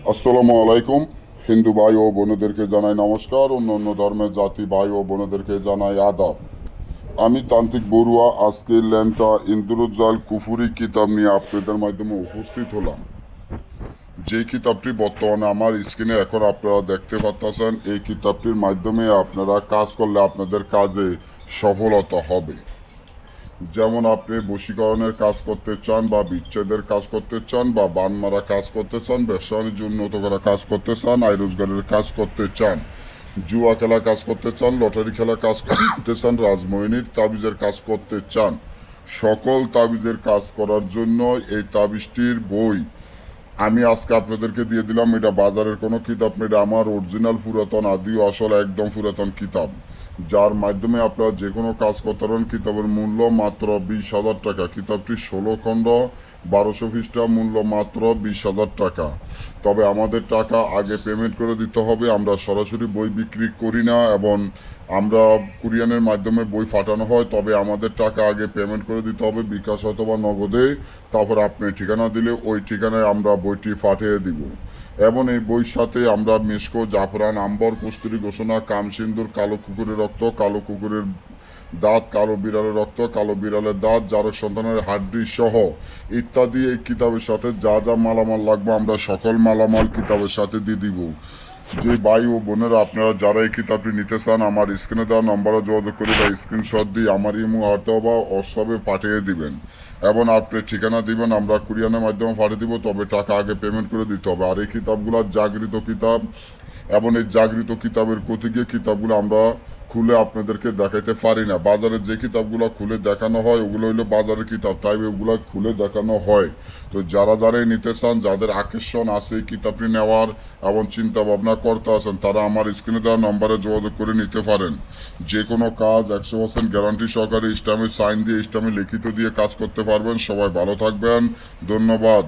আসসালামু আলাইকুম। হিন্দু ভাই ও বোনেদেরকে জানাই নমস্কার, অন্য অন্য ধর্মের জাতি ভাই ও বোনেদেরকে জানাই আদাব। আমি তান্ত্রিক বড়ুয়া আজকে ল্যাংটা ইন্দ্রজাল কুফুরি কিতাব নিয়ে আপনাদের মাধ্যমে উপস্থিত হলাম। যে কিতাবটি বর্তমানে আমার স্ক্রিনে এখন আপনারা দেখতে পাচ্ছেন, এই কিতাবটির মাধ্যমে আপনারা কাজ করলে আপনাদের কাজে সফলতা হবে। যেমন আপনি বশীকরণের কাজ করতে চান, বা বিচ্ছেদের কাজ করতে চান, বা বান মারা কাজ করতে চান, ব্যবসা বাণিজ্য উন্নত করা কাজ করতে চান, আয় রোজগারের কাজ করতে চান, জুয়া খেলা কাজ করতে চান, লটারি খেলা কাজ করতে চান, রাজমোহিনীর তাবিজের কাজ করতে চান, সকল তাবিজের কাজ করার জন্য এই তাবিজটির বই আমি আজকে আপনাদেরকে দিয়ে দিলাম। এটা বাজারের কোনো কিতাব না, এটা আমার অরিজিনাল পুরাতন আদি ও আসল একদম পুরাতন কিতাব, যার মাধ্যমে আপনারা যে কোনো কাজ করতে পারেন। কিতাবের মূল্য মাত্র 20,000 টাকা। কিতাবটি 16 খণ্ড, 1200 পৃষ্ঠা, মূল্য মাত্র 20,000 টাকা। তবে আমাদের টাকা আগে পেমেন্ট করে দিতে হবে। আমরা সরাসরি বই বিক্রি করি না, এবং আমরা কুরিয়ানের মাধ্যমে বই পাঠানো হয়। তবে আমাদের টাকা আগে পেমেন্ট করে দিতে হবে বিকাশ অথবা নগদে। তারপর আপনি ঠিকানা দিলে ওই ঠিকানায় আমরা বইটি পাঠিয়ে দিব। এবং এই বইয়ের সাথে আমরা মেশকো, জাফরান, আম্বর, কস্তুরী, ঘোষণা, কামসিন্দুর, কালো কুকুরের রক্ত, কালো কুকুরের দাঁত, কালো বিড়ালের রক্ত, কালো বিড়ালের দাঁত, জারক সন্তানের হাড্ডি সহ ইত্যাদি এই কিতাবের সাথে যা যা মালামাল লাগবে আমরা সকল মালামাল কিতাবের সাথে দিয়ে দিব। যে ভাই ও বোনেরা আপনারা যারা এই কিতাবটি নিতে চান, আমার স্ক্রিনে দেওয়া নম্বরে যোগাযোগ করে বা স্ক্রিনশট দিয়ে আমার ইমো অথবা হোয়াটসঅ্যাপে পাঠিয়ে দিবেন, এবং আপনি ঠিকানা দিবেন, আমরা কুরিয়ানের মাধ্যমে পাঠিয়ে দিব। তবে টাকা আগে পেমেন্ট করে দিতে হবে। আর এই কিতাবগুলো জাগৃত কিতাব, এবং এই জাগৃত কিতাবের ক্ষতি গিয়ে কিতাবগুলো আমরা খুলে আপনাদেরকে দেখাইতে পারি না। বাজারে যে কিতাবগুলো খুলে দেখানো হয় ওগুলো হইলো বাজারের কিতাব, তাই ওগুলো খুলে দেখানো হয়। তো যারা যারাই নিতে চান, যাদের আকর্ষণ আছে এই কিতাবটি নেওয়ার এবং চিন্তা ভাবনা করতে আছেন, তারা আমার স্ক্রিনে দেওয়া নম্বরে যোগাযোগ করে নিতে পারেন। যে কোনো কাজ 100% গ্যারান্টি সহকারে ইসলামের সাইন দিয়ে, ইসলামে লিখিত দিয়ে কাজ করতে পারবেন। সবাই ভালো থাকবেন, ধন্যবাদ।